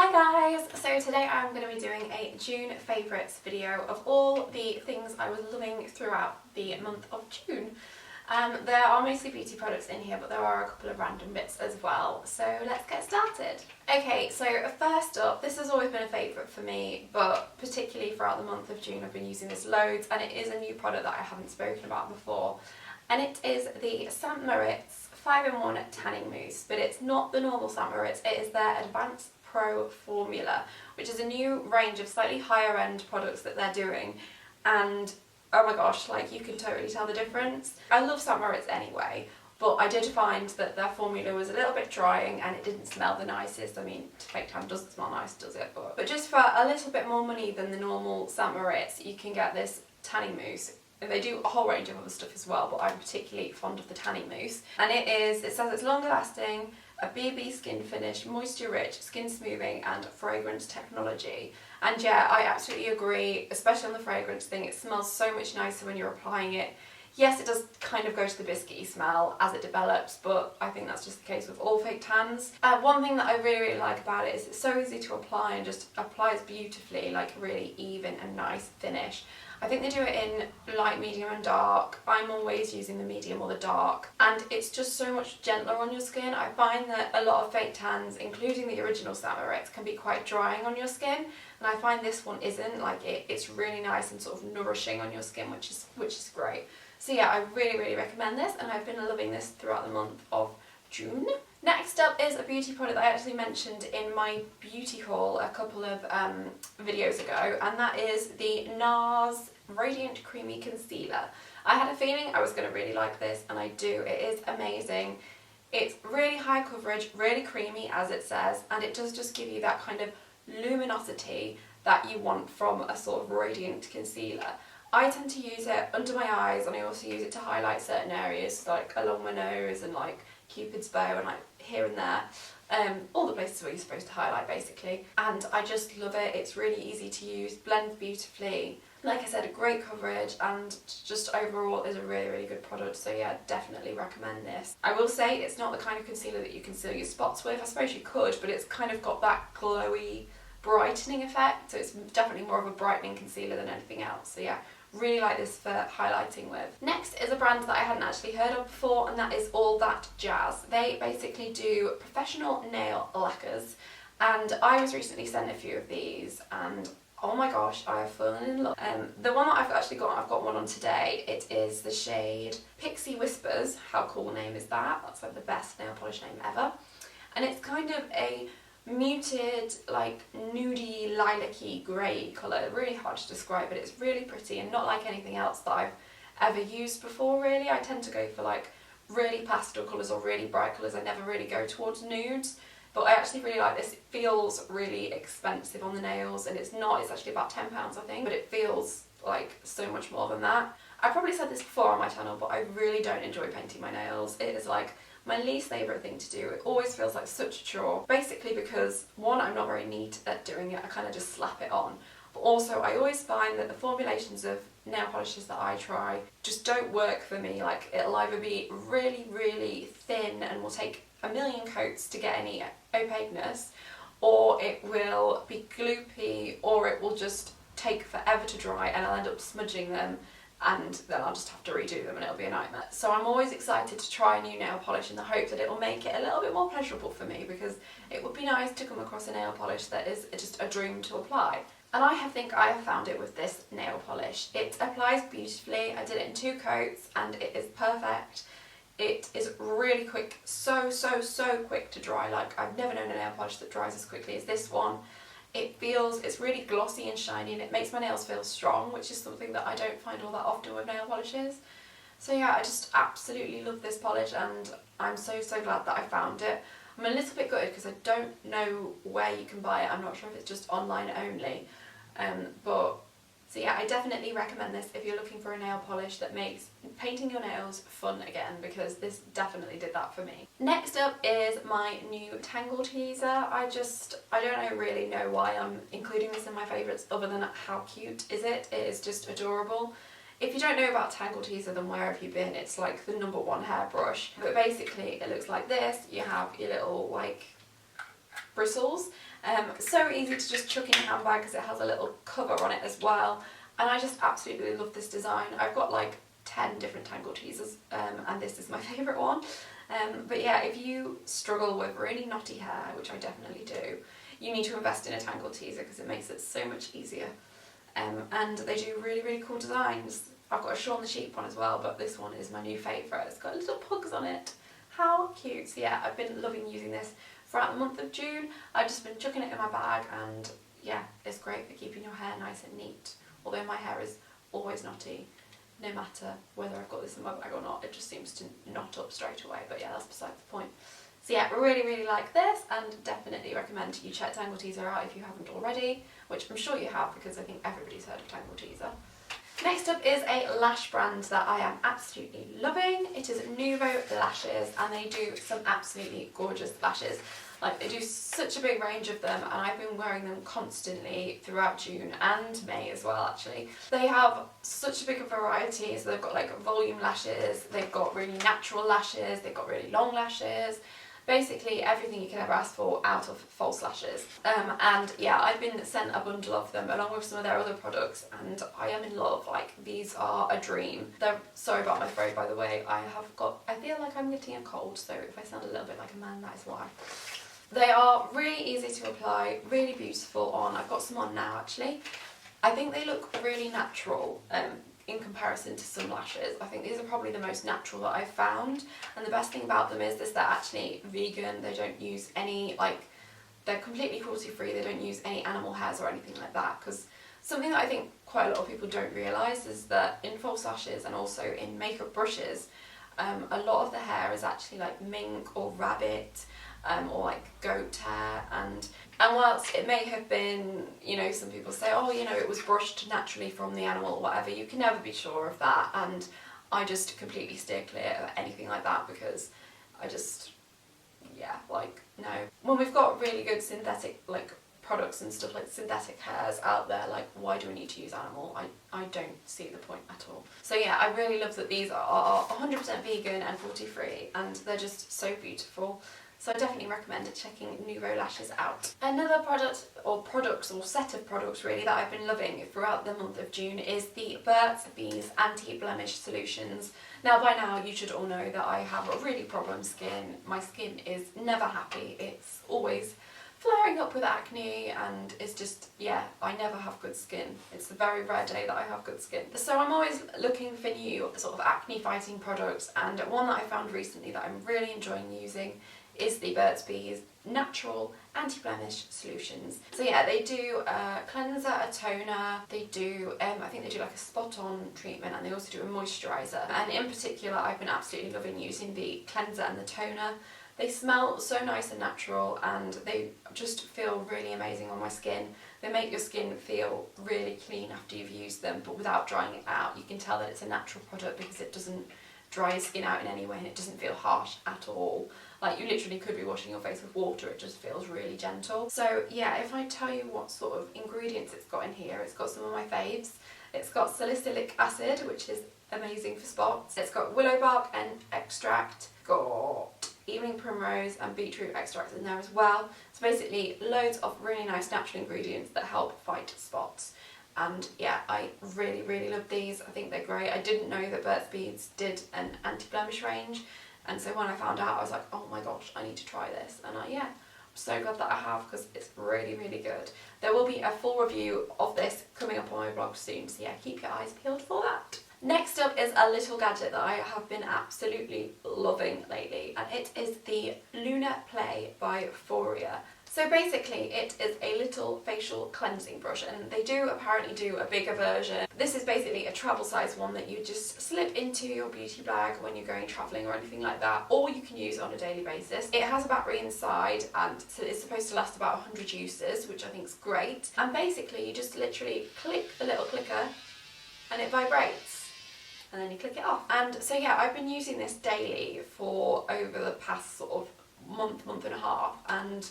Hi guys! So today I'm going to be doing a June favourites video of all the things I was loving throughout the month of June. There are mostly beauty products in here, but there are a couple of random bits as well, so let's get started. Okay, so first up, this has always been a favourite for me, but particularly throughout the month of June I've been using this loads, and it is a new product that I haven't spoken about before, and it is the St. Moritz 5-in-1 Tanning Mousse, but it's not the normal St. Moritz, it is their Advanced Pro formula, which is a new range of slightly higher end products that they're doing, and oh my gosh, like you can totally tell the difference. I love St. Moritz anyway, but I did find that their formula was a little bit drying and it didn't smell the nicest. I mean, fake tan doesn't smell nice, does it? But just for a little bit more money than the normal St. Moritz, you can get this tanning mousse. And they do a whole range of other stuff as well, but I'm particularly fond of the tanning mousse. And it says it's longer lasting, a BB skin finish, moisture rich, skin smoothing and fragrance technology. And yeah, I absolutely agree, especially on the fragrance thing, it smells so much nicer when you're applying it. Yes, it does kind of go to the biscuity smell as it develops, but I think that's just the case with all fake tans. One thing that I really like about it is it's so easy to apply and just applies beautifully, like a really even and nice finish. I think they do it in light, medium and dark. I'm always using the medium or the dark, and it's just so much gentler on your skin. I find that a lot of fake tans, including the original St. Moritz, can be quite drying on your skin, and I find this one isn't. Like it's really nice and sort of nourishing on your skin, which is great. So yeah, I really recommend this, and I've been loving this throughout the month of June. Next up is a beauty product that I actually mentioned in my beauty haul a couple of videos ago, and that is the NARS Radiant Creamy Concealer. I had a feeling I was going to really like this, and I do. It is amazing. It's really high coverage, really creamy as it says, and it does just give you that kind of luminosity that you want from a sort of radiant concealer. I tend to use it under my eyes, and I also use it to highlight certain areas, like along my nose and like Cupid's bow and like here and there. All the places where you're supposed to highlight basically. And I just love it. It's really easy to use, blends beautifully. Like I said, a great coverage, and just overall is a really good product. So yeah, definitely recommend this. I will say it's not the kind of concealer that you conceal your spots with. I suppose you could, but it's kind of got that glowy brightening effect. So it's definitely more of a brightening concealer than anything else. So yeah, really like this for highlighting with. Next is a brand that I hadn't actually heard of before, and that is All That Jazz. They basically do professional nail lacquers, and I was recently sent a few of these, and oh my gosh, I have fallen in love. The one that I've got one on today. It is the shade Pixie Whispers. How cool a name is that? That's like the best nail polish name ever. And it's kind of a muted, like nudie, lilac-y grey colour. Really hard to describe, but it's really pretty and not like anything else that I've ever used before really. I tend to go for like really pastel colours or really bright colours. I never really go towards nudes, but I actually really like this. It feels really expensive on the nails, and it's not. It's actually about £10 I think, but it feels like so much more than that. I probably said this before on my channel, but I really don't enjoy painting my nails. It is like my least favourite thing to do. It always feels like such a chore, basically because one, I'm not very neat at doing it. I kind of just slap it on, but also I always find that the formulations of nail polishes that I try just don't work for me. Like it'll either be really thin and will take a million coats to get any opaqueness, or it will be gloopy, or it will just take forever to dry and I'll end up smudging them, and then I'll just have to redo them and it'll be a nightmare. So I'm always excited to try a new nail polish in the hope that it will make it a little bit more pleasurable for me, because it would be nice to come across a nail polish that is just a dream to apply. And I think I have found it with this nail polish. It applies beautifully. I did it in 2 coats and it is perfect. It is really quick, so quick to dry. Like I've never known a nail polish that dries as quickly as this one. It's really glossy and shiny, and it makes my nails feel strong, which is something that I don't find all that often with nail polishes. So yeah, I just absolutely love this polish, and I'm so glad that I found it. I'm a little bit gutted because I don't know where you can buy it. I'm not sure if it's just online only, so yeah, I definitely recommend this if you're looking for a nail polish that makes painting your nails fun again, because this definitely did that for me. Next up is my new Tangle Teezer. I don't really know why I'm including this in my favourites other than how cute is it. It is just adorable. If you don't know about Tangle Teezer, then where have you been? It's like the #1 hairbrush. But basically it looks like this. You have your little like bristles. So easy to just chuck in your handbag because it has a little cover on it as well. And I just absolutely love this design. I've got like 10 different tangle teasers, and this is my favourite one. But yeah, if you struggle with really knotty hair, which I definitely do, you need to invest in a tangle teaser because it makes it so much easier. And they do really, really cool designs. I've got a Shaun the Sheep one as well, but this one is my new favourite. It's got little pugs on it. How cute. So yeah, I've been loving using this throughout the month of June. I've just been chucking it in my bag, and yeah, it's great for keeping your hair nice and neat. Although my hair is always knotty, no matter whether I've got this in my bag or not, it just seems to knot up straight away, but yeah, that's beside the point. So yeah, really, really like this, and definitely recommend you check Tangle Teezer out if you haven't already, which I'm sure you have because I think everybody's heard of Tangle Teezer. Next up is a lash brand that I am absolutely loving. It is Nouveau Lashes, and they do some absolutely gorgeous lashes. Like, they do such a big range of them, and I've been wearing them constantly throughout June and May as well, actually. They have such a big variety, so they've got like volume lashes, they've got really natural lashes, they've got really long lashes. Basically everything you can ever ask for out of false lashes. And yeah, I've been sent a bundle of them along with some of their other products, and I am in love. Like, these are a dream. They're, sorry about my throat by the way, I feel like I'm getting a cold, so if I sound a little bit like a man, that is why. They are really easy to apply, really beautiful on. I've got some on now actually. I think they look really natural in comparison to some lashes. I think these are probably the most natural that I've found, and the best thing about them is they're actually vegan. They don't use any, like, they're completely cruelty free. They don't use any animal hairs or anything like that, because something that I think quite a lot of people don't realise is that in false lashes and also in makeup brushes, a lot of the hair is actually like mink or rabbit, or like goat hair, and whilst it may have been, you know, some people say, oh, you know, it was brushed naturally from the animal or whatever, you can never be sure of that, and I just completely steer clear of anything like that because I just, yeah, like, no. When we've got really good synthetic, like, products and stuff, like synthetic hairs out there, like, why do we need to use animal? I don't see the point at all. So yeah, I really love that these are 100% vegan and cruelty free, and they're just so beautiful. So I definitely recommend checking Nouveau Lashes out. Another product, or products, or set of products really, that I've been loving throughout the month of June is the Burt's Bees Anti-Blemish Solutions. Now, by now you should all know that I have a really problem skin. My skin is never happy. It's always flaring up with acne, and it's just, yeah, I never have good skin. It's a very rare day that I have good skin. So I'm always looking for new sort of acne fighting products, and one that I found recently that I'm really enjoying using is the Burt's Bees Natural Anti-Blemish Solutions. So yeah, they do a cleanser, a toner, they do, I think they do like a spot-on treatment, and they also do a moisturiser. And in particular, I've been absolutely loving using the cleanser and the toner. They smell so nice and natural, and they just feel really amazing on my skin. They make your skin feel really clean after you've used them, but without drying it out. You can tell that it's a natural product because it doesn't dry your skin out in any way, and it doesn't feel harsh at all. Like, you literally could be washing your face with water, it just feels really gentle. So yeah, if I tell you what sort of ingredients it's got in here, it's got some of my faves. It's got salicylic acid, which is amazing for spots. It's got willow bark and extract, got evening primrose and beetroot extract in there as well. So basically loads of really nice natural ingredients that help fight spots. And yeah, I really, really love these. I think they're great. I didn't know that Burt's Bees did an anti-blemish range, and so when I found out, I was like, oh my gosh, I need to try this. And yeah, I'm so glad that I have, because it's really, really good. There will be a full review of this coming up on my blog soon, so yeah, keep your eyes peeled for that. Next up is a little gadget that I have been absolutely loving lately, and it is the Lunar Play by Foria. So basically it is a little facial cleansing brush, and they do apparently do a bigger version. This is basically a travel size one that you just slip into your beauty bag when you're going travelling or anything like that, or you can use it on a daily basis. It has a battery inside, and so it's supposed to last about 100 uses, which I think is great. And basically you just literally click the little clicker and it vibrates, and then you click it off. And so yeah, I've been using this daily for over the past sort of month and a half, and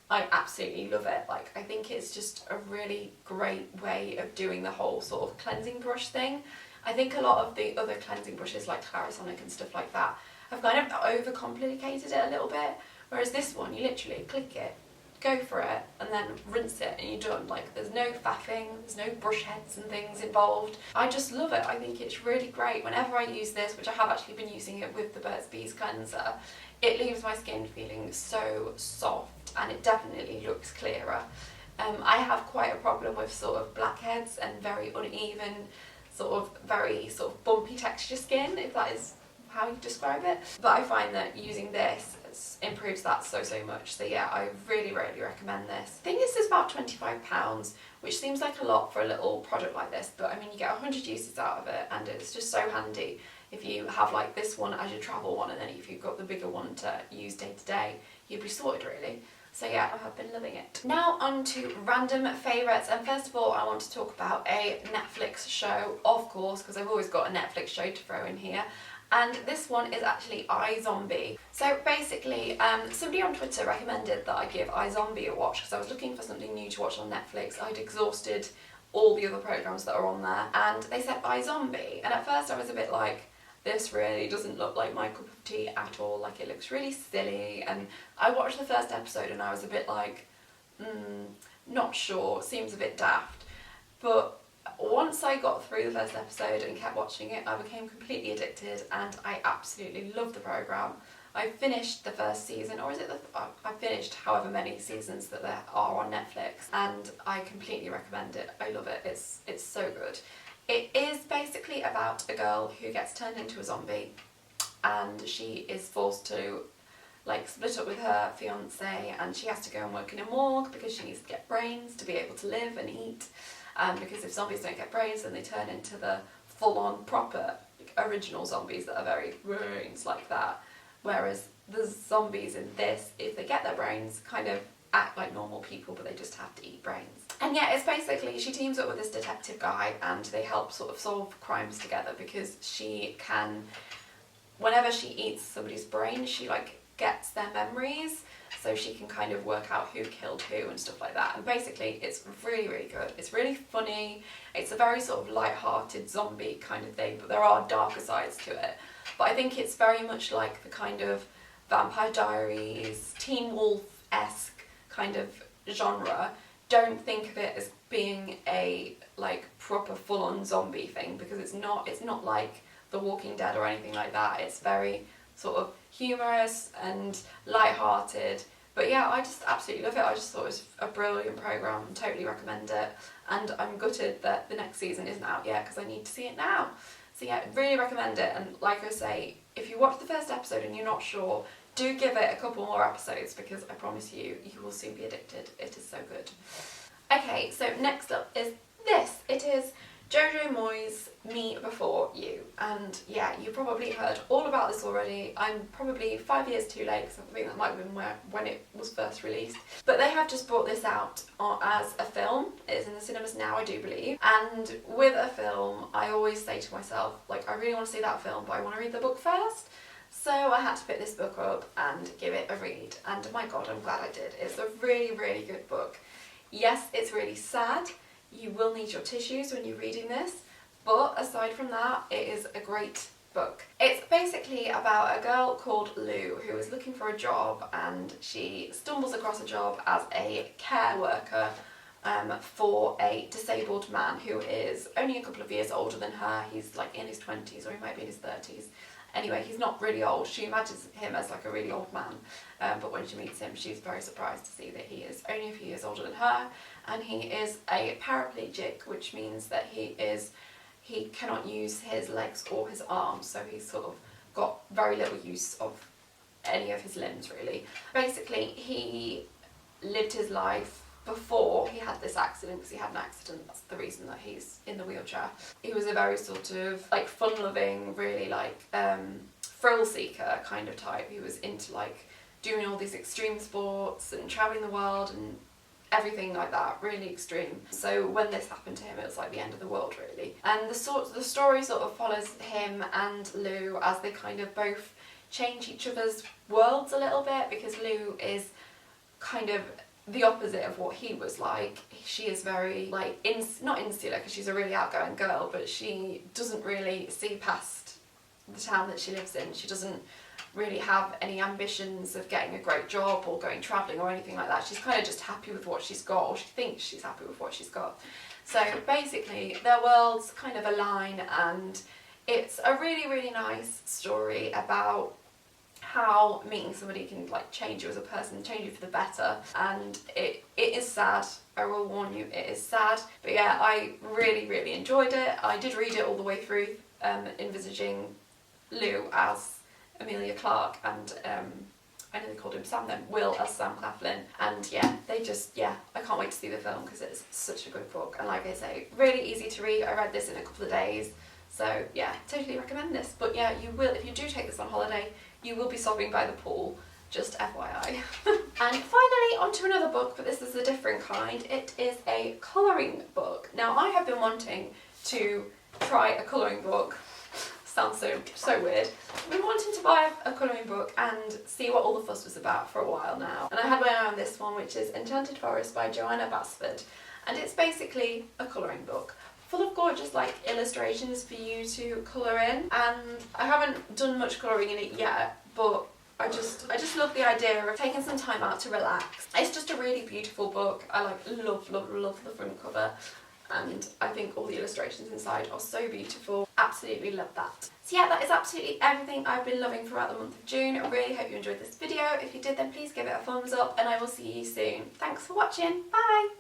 I absolutely love it. Like, I think it's just a really great way of doing the whole sort of cleansing brush thing. I think a lot of the other cleansing brushes like Clarisonic and stuff like that have kind of overcomplicated it a little bit, whereas this one, you literally click it, go for it and then rinse it and you're done. Like, there's no faffing, there's no brush heads and things involved. I just love it. I think it's really great. Whenever I use this, which I have actually been using it with the Burt's Bees cleanser, it leaves my skin feeling so soft and it definitely looks clearer. I have quite a problem with sort of blackheads and very uneven, very bumpy texture skin, if that is how you describe it. But I find that using this improves that so much. So yeah, I really recommend this. I think this is about £25, which seems like a lot for a little product like this, but I mean, you get 100 uses out of it and it's just so handy if you have like this one as your travel one, and then if you've got the bigger one to use day to day, you'd be sorted really. So yeah, I have been loving it. Now on to random favourites, and first of all I want to talk about a Netflix show, of course, because I've always got a Netflix show to throw in here. And this one is actually iZombie. So basically, somebody on Twitter recommended that I give iZombie a watch because I was looking for something new to watch on Netflix. I'd exhausted all the other programmes that are on there, and they said iZombie. And at first I was a bit like, this really doesn't look like my cup of tea at all. Like, it looks really silly. And I watched the first episode and I was a bit like, not sure, seems a bit daft. But once I got through the first episode and kept watching it, I became completely addicted and I absolutely love the programme. I finished the first season, or is it I finished however many seasons that there are on Netflix, and I completely recommend it. I love it. It's so good. It is basically about a girl who gets turned into a zombie and she is forced to split up with her fiance, and she has to go and work in a morgue because she needs to get brains to be able to live and eat. Because if zombies don't get brains, then they turn into the full-on proper original zombies that are very brains like that. Whereas the zombies in this, if they get their brains, kind of act like normal people, but they just have to eat brains. And yeah, it's basically, she teams up with this detective guy and they help solve crimes together, because she can, whenever she eats somebody's brain, she gets their memories, so she can kind of work out who killed who and stuff like that. And basically it's really good. It's really funny. It's a very light-hearted zombie kind of thing, but there are darker sides to it. But I think it's very much like the kind of Vampire Diaries, Teen Wolf-esque kind of genre. Don't think of it as being a proper full-on zombie thing, because it's not like The Walking Dead or anything like that. It's very humorous and light-hearted. But yeah, I just absolutely love it. I just thought it was a brilliant programme, totally recommend it. And I'm gutted that the next season isn't out yet because I need to see it now. So yeah, really recommend it. And like I say, if you watch the first episode and you're not sure, do give it a couple more episodes, because I promise you, you will soon be addicted. It is so good. Okay, so next up is this. It is Jojo Moyes' Me Before You, and yeah, you probably heard all about this already. I'm probably 5 years too late, because I think that might have been when it was first released. But they have just brought this out as a film. It's in the cinemas now, I do believe. And with a film, I always say to myself, I really want to see that film, but I want to read the book first. So I had to pick this book up and give it a read, and my god, I'm glad I did. It's a really good book. Yes, it's really sad. You will need your tissues when you're reading this, but aside from that, it is a great book. It's basically about a girl called Lou who is looking for a job, and she stumbles across a job as a care worker for a disabled man who is only a couple of years older than her. He's in his 20s, or he might be in his 30s. Anyway, he's not really old. She imagines him as a really old man, but when she meets him, she's very surprised to see that he is only a few years older than her, and he is a paraplegic, which means that he cannot use his legs or his arms, so he's got very little use of any of his limbs, really. Basically, he lived his life before he had this accident, because he had an accident. That's the reason that he's in the wheelchair. He was a very fun-loving, really thrill seeker kind of type. He was into doing all these extreme sports and travelling the world and everything like that, really extreme. So when this happened to him, it was the end of the world, really. And the story follows him and Lou as they kind of both change each other's worlds a little bit, because Lou is kind of the opposite of what he was like. She is very not insular, because she's a really outgoing girl, but she doesn't really see past the town that she lives in. She doesn't really have any ambitions of getting a great job or going travelling or anything like that. She's kind of just happy with what she's got, or she thinks she's happy with what she's got. So basically their worlds kind of align, and it's a really, really nice story about how meeting somebody can like change you as a person, change you for the better. And it is sad, I will warn you, it is sad. But yeah, I really, really enjoyed it. I did read it all the way through, envisaging Lou as Amelia Clark and I know they called him Sam then, Will as Sam Claflin. And yeah, I can't wait to see the film because it's such a good book. And like I say, really easy to read. I read this in a couple of days. So yeah, totally recommend this. But yeah, you will, if you do take this on holiday, you will be sobbing by the pool, just FYI. And finally, onto another book, but this is a different kind. It is a colouring book. Now, I have been wanting to try a colouring book. Sounds so weird. I've been wanting to buy a colouring book and see what all the fuss was about for a while now. And I had my eye on this one, which is Enchanted Forest by Joanna Basford. And it's basically a colouring book full of gorgeous like illustrations for you to colour in. And I haven't done much colouring in it yet, but I just love the idea of taking some time out to relax. It's just a really beautiful book. I love the front cover, and I think all the illustrations inside are so beautiful. Absolutely love that. So yeah, that is absolutely everything I've been loving throughout the month of June. I really hope you enjoyed this video. If you did, then please give it a thumbs up, and I will see you soon. Thanks for watching. Bye!